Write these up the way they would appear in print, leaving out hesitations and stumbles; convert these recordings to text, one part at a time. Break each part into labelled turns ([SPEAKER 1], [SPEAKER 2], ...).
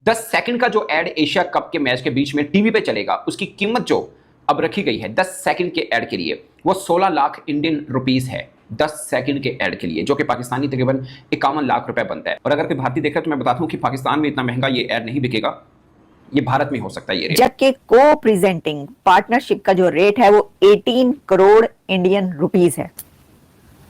[SPEAKER 1] 10 second का जो add Asia cup के मैच के बीच में टीवी पे चलेगा, उसकी कीमत जो अब रखी गई है 10 सेकंड के एड के लिए, वो 16 लाख इंडियन रुपीस है 10 सेकंड के एड के लिए, जो कि पाकिस्तानी तकरीबन 51 लाख रुपए बनता है। और अगर कोई भारतीय देखे तो मैं बताता हूं कि पाकिस्तान में इतना महंगा ये एड नहीं बिकेगा, ये भारत में हो सकता है ये रेट।
[SPEAKER 2] जबकि को प्रेजेंटिंग पार्टनरशिप का जो रेट है वो 18 करोड़ इंडियन रुपीस है।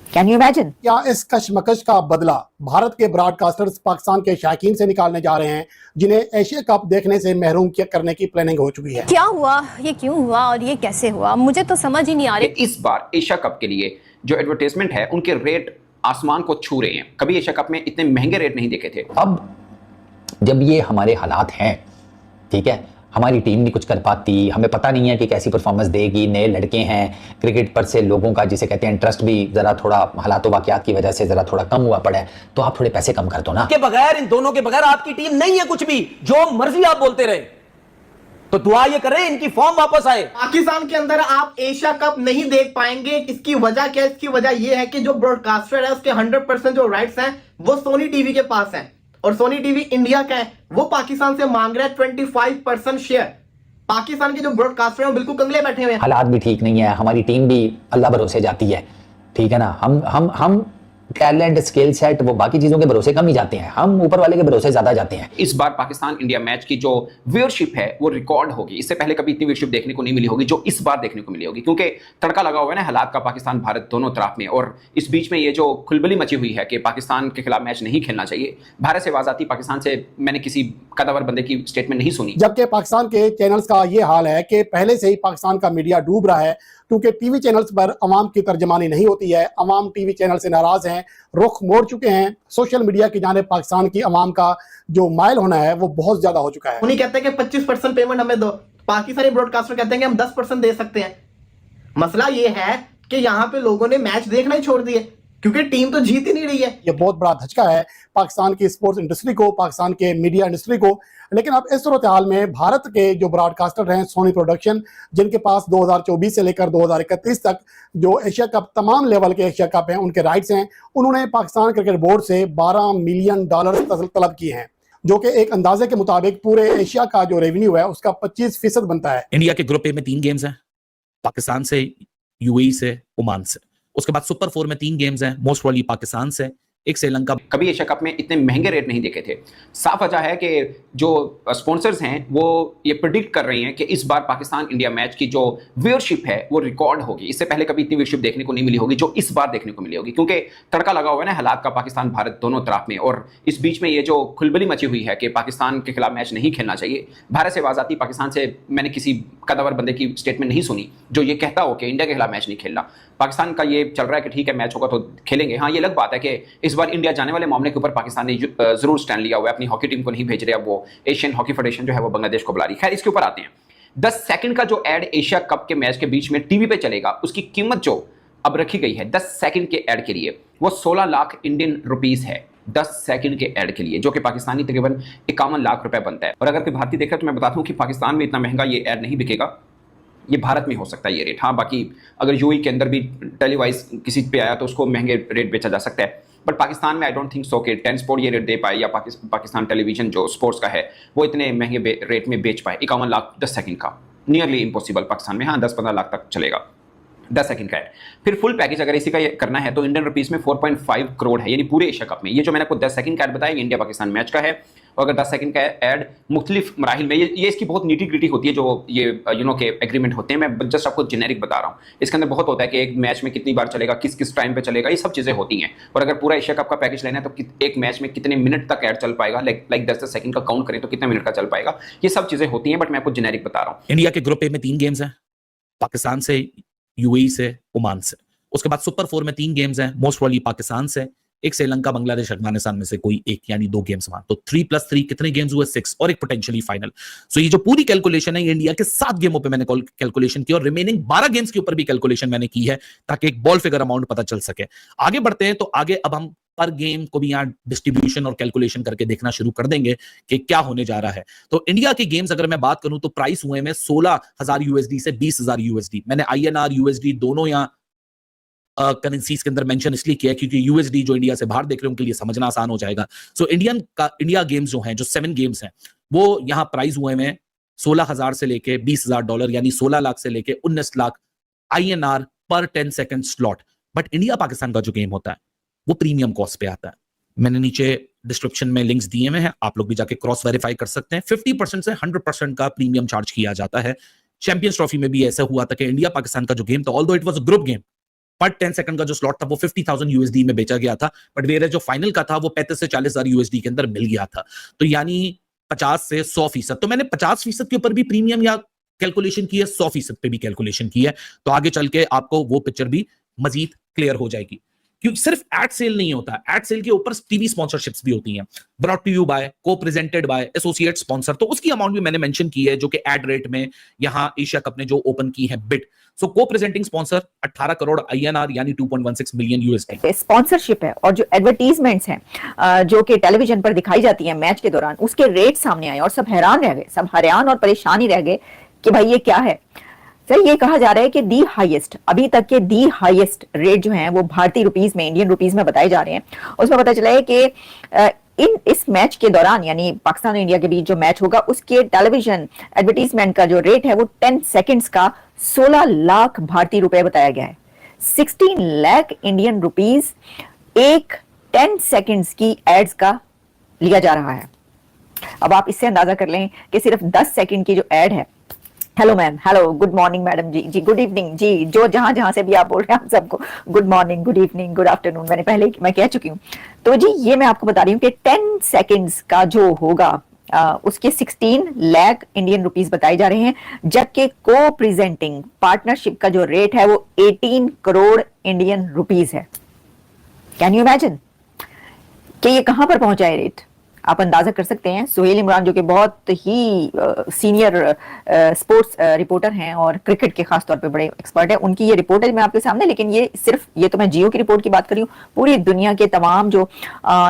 [SPEAKER 2] Can you imagine?
[SPEAKER 3] क्या इस कशमकश का बदला भारत के ब्रॉडकास्टर्स पाकिस्तान के शायकीन से निकालने जा रहे हैं, जिन्हें एशिया कप देखने से महरूम करने की प्लानिंग हो चुकी है?
[SPEAKER 4] क्या हुआ, ये क्यों हुआ और ये कैसे हुआ, मुझे तो समझ ही नहीं आ रही।
[SPEAKER 1] इस बार एशिया कप के लिए जो एडवर्टाइजमेंट है उनके रेट आसमान को छू रहे हैं। कभी एशिया कप में इतने महंगे रेट नहीं देखे थे।
[SPEAKER 5] अब जब ये हमारे हालात हैं, ठीक है, हमारी टीम नहीं कुछ कर पाती, हमें पता नहीं है कि कैसी परफॉर्मेंस देगी, नए लड़के हैं, क्रिकेट पर से लोगों का जिसे कहते हैं इंटरेस्ट भी जरा थोड़ा हालात वाकयात की वजह से जरा थोड़ा कम हुआ पड़ा है, तो आप थोड़े पैसे कम कर दो ना।
[SPEAKER 6] के बगैर, इन दोनों के बगैर आपकी टीम नहीं है कुछ भी, जो मर्जी आप बोलते रहे। तो दुआ ये करें इनकी फॉर्म वापस आए।
[SPEAKER 7] पाकिस्तान के अंदर आप एशिया कप नहीं देख पाएंगे। इसकी वजह क्या है? इसकी वजह यह है कि जो ब्रॉडकास्टर है उसके 100% जो राइट्स हैं वो सोनी टीवी के पास हैं, और सोनी टीवी इंडिया का है, वो पाकिस्तान से मांग रहा है 25% शेयर। पाकिस्तान के जो ब्रॉडकास्टर हैं वो बिल्कुल कंगले बैठे हुए हैं।
[SPEAKER 5] हालात भी ठीक नहीं है, हमारी टीम भी अल्लाह भरोसे जाती है, ठीक है ना। हम टैलेंट, स्किल सेट, वो बाकी चीजों के भरोसे कम ही जाते हैं, हम ऊपर वाले के भरोसे ज्यादा जाते हैं।
[SPEAKER 1] इस बार पाकिस्तान इंडिया मैच की जो व्यूअरशिप है वो रिकॉर्ड होगी। इससे पहले कभी इतनी व्यूअरशिप देखने को नहीं मिली होगी जो इस बार देखने को मिली होगी, क्योंकि तड़का लगा हुआ है ना हालात का पाकिस्तान भारत दोनों तरफ में। और इस बीच में ये जो खुलबली मची हुई है कि पाकिस्तान के खिलाफ मैच नहीं खेलना चाहिए, भारत से आवाज आती पाकिस्तान से मैंने किसी कदावर बंदे की स्टेटमेंट नहीं सुनी।
[SPEAKER 3] जबकि पाकिस्तान के चैनल्स का ये हाल है कि पहले से ही पाकिस्तान का मीडिया डूब रहा है, क्योंकि टीवी चैनल्स पर अवाम की तर्जमानी नहीं होती है। अवाम टीवी चैनल से नाराज हैं, रुख मोड़ चुके हैं। सोशल मीडिया की जानिब पाकिस्तान की अवाम का जो माइल होना है वो बहुत ज्यादा हो चुका है।
[SPEAKER 7] उन्हीं कहते हैं कि 25% पेमेंट हमें दो, पाकिस्तानी ब्रॉडकास्टर कहते हैं कि हम 10% दे सकते हैं। मसला ये है कि यहाँ पे लोगों ने मैच देखना ही छोड़ दिए, क्योंकि टीम तो जीत ही नहीं रही है।
[SPEAKER 3] ये बहुत बड़ा धचका है पाकिस्तान की स्पोर्ट्स इंडस्ट्री को, पाकिस्तान के मीडिया इंडस्ट्री को। लेकिन अब इस सूरत हाल में भारत के जो ब्रॉडकास्टर हैं सोनी प्रोडक्शन, जिनके पास 2024 से लेकर 2031 तक जो एशिया कप, तमाम लेवल के एशिया कप हैं, उनके राइट्स हैं, उन्होंने पाकिस्तान क्रिकेट बोर्ड से $12 मिलियन तलब किए हैं, जो कि एक अंदाजे के मुताबिक पूरे एशिया का जो रेवेन्यू है उसका 25% बनता है।
[SPEAKER 8] इंडिया के ग्रुप ए में 3 गेम्स हैं, पाकिस्तान से, यूएई से, ओमान से। उसके बाद सुपर 4 में 3 गेम्स हैं, मोस्ट प्रॉबली पाकिस्तान से, एक श्रीलंका।
[SPEAKER 1] कभी एशिया कप में इतने महंगे रेट नहीं देखे थे। साफ वजह है कि जो स्पॉन्सर्स हैं वो ये प्रिडिक्ट कर रहे हैं कि इस बार पाकिस्तान इंडिया मैच की जो व्यूअरशिप है वो रिकॉर्ड होगी। इससे पहले कभी इतनी व्यूअरशिप देखने को नहीं मिली होगी जो इस बार देखने को मिली होगी, क्योंकि तड़का लगा हुआ है ना हालात का पाकिस्तान भारत दोनों तरफ में। और इस बीच में ये जो खुलबली मची हुई है कि पाकिस्तान के खिलाफ मैच नहीं खेलना चाहिए, भारत से आवाज आती पाकिस्तान से मैंने किसी कदावर बंदे की स्टेटमेंट नहीं सुनी जो ये कहता हो कि इंडिया के खिलाफ मैच नहीं खेलना। पाकिस्तान का ये चल रहा है कि ठीक है मैच होगा तो खेलेंगे। हाँ, ये अलग बात है कि इस बार इंडिया जाने वाले मामले के ऊपर पाकिस्तान ने जरूर स्टैंड लिया हुआ है, अपनी हॉकी टीम को नहीं भेज रहे। अब वो एशियन हॉकी फेडरेशन जो है वो बांग्लादेश को बुला रही है। खैर, इसके ऊपर आते हैं। 10 सेकंड का जो एड एशिया कप के मैच के बीच में टीवी पे चलेगा, उसकी कीमत जो अब रखी गई है 10 सेकंड के एड के लिए, वो 16 लाख इंडियन रुपीस है 10 सेकंड के एड के लिए, जो कि पाकिस्तानी तकरीबन 51 लाख रुपए बनता है। और अगर कोई भारतीय देखे तो मैं बताता हूं कि पाकिस्तान में इतना महंगा ये एड नहीं बिकेगा, ये भारत में हो सकता है ये रेट। हाँ, बाकी अगर यूएई के अंदर भी टेलीवाइज किसी पे आया तो उसको महंगे रेट बेचा जा सकता है, बट पाकिस्तान में आई डोंट थिंक सो कि 10 स्पोर्ट ये रेट दे पाए, या पाकिस्तान टेलीविजन जो स्पोर्ट्स का है वो इतने महंगे रेट में बेच पाए। 51 लाख 10 सेकंड का नियरली इम्पॉसिबल पाकिस्तान में। हाँ, 10-15 लाख तक चलेगा 10 सेकंड का है। फिर फुल पैकेज अगर इसी का करना है तो इंडियन रुपीस में 4.5 करोड़ है, यानी पूरे एशिया कप में। ये जो मैंने आपको 10 सेकंड का ऐड बताया इंडिया पाकिस्तान मैच का है। और अगर 10 सेकंड का ऐड मुख्तलिफ मराहिल में, ये इसकी बहुत नीटी ग्रिटी होती है जो ये के एग्रीमेंट होते हैं। मैं जस्ट आपको जेनेरिक बता रहा हूँ। इसके अंदर बहुत होता है कि एक मैच में कितनी बार चलेगा, किस किस टाइम पे चलेगा, ये सब चीज़ें होती हैं। और अगर पूरा एशिया कप का पैकेज लेना है तो एक मैच में कितने मिनट तक ऐड चल पाएगा, लाइक 10 सेकंड का काउंट करें तो कितने मिनट का चल पाएगा, ये सब चीज़ें होती हैं। बट मैं आपको जेनेरिक बता रहा हूँ।
[SPEAKER 8] इंडिया के ग्रुप ए में 3 गेम्स हैं, पाकिस्तान से, यूएई से, ओमान से। उसके बाद सुपर 4 में 3 गेम्स हैं, मोस्ट प्रॉबली पाकिस्तान से, एक श्रीलंका, बांग्लादेश, अफगानिस्तान में से कोई एक, यानी 2 गेम्स वहां। तो 3+3 कितने गेम्स हुए? 6, और एक पोटेंशियली फाइनल। सो ये जो पूरी कैलकुलेशन है, ये इंडिया के 7 गेमों पे मैंने कैलकुलेशन की, और रिमेनिंग 12 गेम्स के ऊपर भी कैलकुलेशन मैंने की है, ताकि एक बॉल फिगर अमाउंट पता चल सके। आगे बढ़ते हैं तो आगे अब हम पर गेम को भी यहाँ डिस्ट्रीब्यूशन और कैलकुलेशन करके देखना शुरू कर देंगे कि क्या होने जा रहा है। तो इंडिया के गेम्स अगर मैं बात करूं तो प्राइस हुए में 16,000 यूएसडी से 20,000 यूएसडी। मैंने आईएनआर, यूएसडी दोनों यहाँ करेंसीज के अंदर मेंशन इसलिए किया क्योंकि यूएसडी जो इंडिया से बाहर देख रहे हैं उनके लिए समझना आसान हो जाएगा। सो इंडिया गेम्स जो हैं, जो 7 गेम्स हैं, वो यहाँ प्राइज हुए हैं 16,000 से लेके $20,000 यानी 16 लाख से लेके 19 लाख INR पर 10 second slot. But India Pakistan का जो गेम होता है वो प्रीमियम कॉस्ट पे आता है। मैंने नीचे डिस्क्रिप्शन में लिंक्स दिए हुए हैं, आप लोग भी जाके क्रॉस वेरीफाई कर सकते हैं। 50% से 100% का प्रीमियम चार्ज किया जाता है। चैंपियंस ट्रॉफी में भी ऐसा हुआ था कि इंडिया पाकिस्तान का जो गेम था, although it was a group game, पर 10 सेकंड का जो स्लॉट था वो 50,000 USD में बेचा गया था, बट वेरे जो फाइनल का था वो 35 से 40,000 USD के अंदर मिल गया था। तो यानी 50 से 100%। तो मैंने 50% के ऊपर भी प्रीमियम या कैलकुलेशन की है, 100% पे भी कैलकुलेशन की है। तो आगे चल के आपको वो पिक्चर भी मजीद क्लियर हो जाएगी, क्योंकि सिर्फ एड सेल नहीं होता, एड सेल के ऊपर टीवी स्पॉन्सरशिप्स भी होती हैं, ब्रॉट टू यू बाय, को प्रेजेंटेड बाय, एसोसिएट स्पॉन्सर। तो उसकी अमाउंट भी मैंने मेंशन की है, जो कि एड रेट में यहां एशिया कप ने जो ओपन की है बिड। सो को प्रेजेंटिंग स्पॉन्सर 18 करोड़ INR यानी 2.16 मिलियन USD
[SPEAKER 2] स्पॉन्सरशिप है, और जो एडवर्टीजमेंट्स हैं जो कि टेलीविजन पर दिखाई जाती हैं मैच के दौरान, उसके रेट सामने आए और सब हैरान रह गए, सब हैरान और परेशान ही रह गए कि भाई ये क्या है। सर ये कहा जा रहा है कि दी हाईएस्ट, अभी तक के दी हाईएस्ट रेट जो हैं वो भारतीय रुपीस में, इंडियन रुपीस में बताए जा रहे हैं। उसमें पता चला है कि इस मैच के दौरान, यानी पाकिस्तान और इंडिया के बीच जो मैच होगा, उसके टेलीविजन एडवर्टीजमेंट का जो रेट है वो 10 सेकंड्स का 16 लाख भारतीय रुपए बताया गया है। 16 लाख इंडियन रुपीस एक 10 सेकंड्स की एड्स का लिया जा रहा है। अब आप इससे अंदाजा कर लें कि सिर्फ 10 सेकंड की जो एड है, hello ma'am, hello, good morning madam जी, जी गुड इवनिंग जी, जो जहां से भी आप बोल रहे हैं आप सबको good morning, good evening, good afternoon, मैंने पहले ही मैं कह चुकी हूँ। तो जी ये मैं आपको बता रही हूँ कि 10 सेकंड्स का जो होगा उसके 16 लाख इंडियन रुपीस बताए जा रहे हैं, जबकि को प्रेजेंटिंग पार्टनरशिप का जो रेट है वो 18 करोड़ इंडियन रुपीस है। कैन यू इमेजिन कि ये कहां पर पहुंचा है रेट? आप अंदाजा कर सकते हैं। सुहेल इमरान जो कि बहुत ही सीनियर स्पोर्ट्स रिपोर्टर हैं और क्रिकेट के खास तौर पे बड़े एक्सपर्ट हैं, उनकी ये रिपोर्ट है मैं आपके सामने। लेकिन ये सिर्फ, ये तो मैं जियो की रिपोर्ट की बात कर रही हूँ, पूरी दुनिया के तमाम जो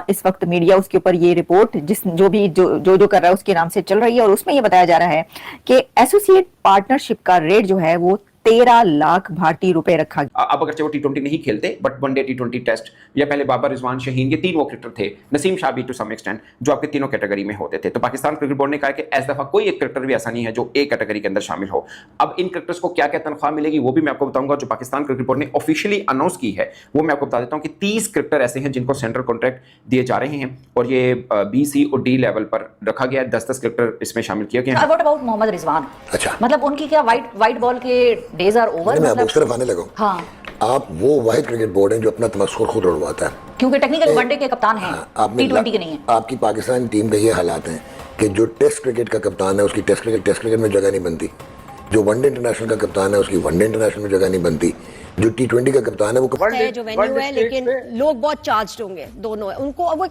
[SPEAKER 2] इस वक्त मीडिया उसके ऊपर ये रिपोर्ट जो कर रहा है उसके नाम से चल रही है, और उसमें ये बताया जा रहा है कि एसोसिएट पार्टनरशिप का रेट जो है वो 13 लाख भारतीय रुपए रखा गया।
[SPEAKER 1] अब अगर वो T20 नहीं खेलते, बट वनडे T20 टेस्ट, या पहले बाबर, रिजवान, शाहीन, ये तीन वो क्रिकेटर थे, नसीम शाह भी टू सम एक्सटेंट, जो आपके तीनों कैटेगरी में होते थे। तो पाकिस्तान क्रिकेट बोर्ड ने कहा कि इस दफा कोई एक क्रिकेटर भी ऐसा नहीं है जो एक कैटेगरी के अंदर शामिल हो। अब इन क्रिकेटर्स को क्या क्या तनख्वाह मिलेगी वो भी मैं आपको बताऊंगा। जो पाकिस्तान क्रिकेट बोर्ड ने ऑफिशियली अनाउंस की है वो मैं आपको बता देता हूँ कि 30 क्रिकेटर ऐसे हैं जिनको सेंट्रल कॉन्ट्रैक्ट दिए जा रहे हैं, और ये B, C और D लेवल पर रखा गया है। 10-10 क्रिकेटर इसमें शामिल किया गया है।
[SPEAKER 9] What about Mohammad Rizwan?
[SPEAKER 10] अच्छा,
[SPEAKER 9] मतलब उनकी क्या वाइट बॉल के डेज आर ओवर?
[SPEAKER 10] मैं उस तरफ आने लगा।
[SPEAKER 9] हाँ,
[SPEAKER 10] आप वो वाहिद क्रिकेट बोर्ड है जो अपना तमस्कुर खुद उड़वाता है,
[SPEAKER 9] क्योंकि टेक्निकल वनडे के कप्तान हैं, T20 के नहीं है।
[SPEAKER 10] आपकी पाकिस्तान टीम के ये हालात हैं कि जो टेस्ट क्रिकेट का कप्तान है उसकी टेस्ट क्रिकेट में जगह नहीं बनती, जो वनडे इंटरनेशनल का कप्तान है उसकी वनडे इंटरनेशनल में जगह नहीं बनती, जो T20 का कप्तान है वो
[SPEAKER 11] जो वेन्यू है, लेकिन लोग बहुत चार्ज्ड होंगे, दोनों है उनको। अब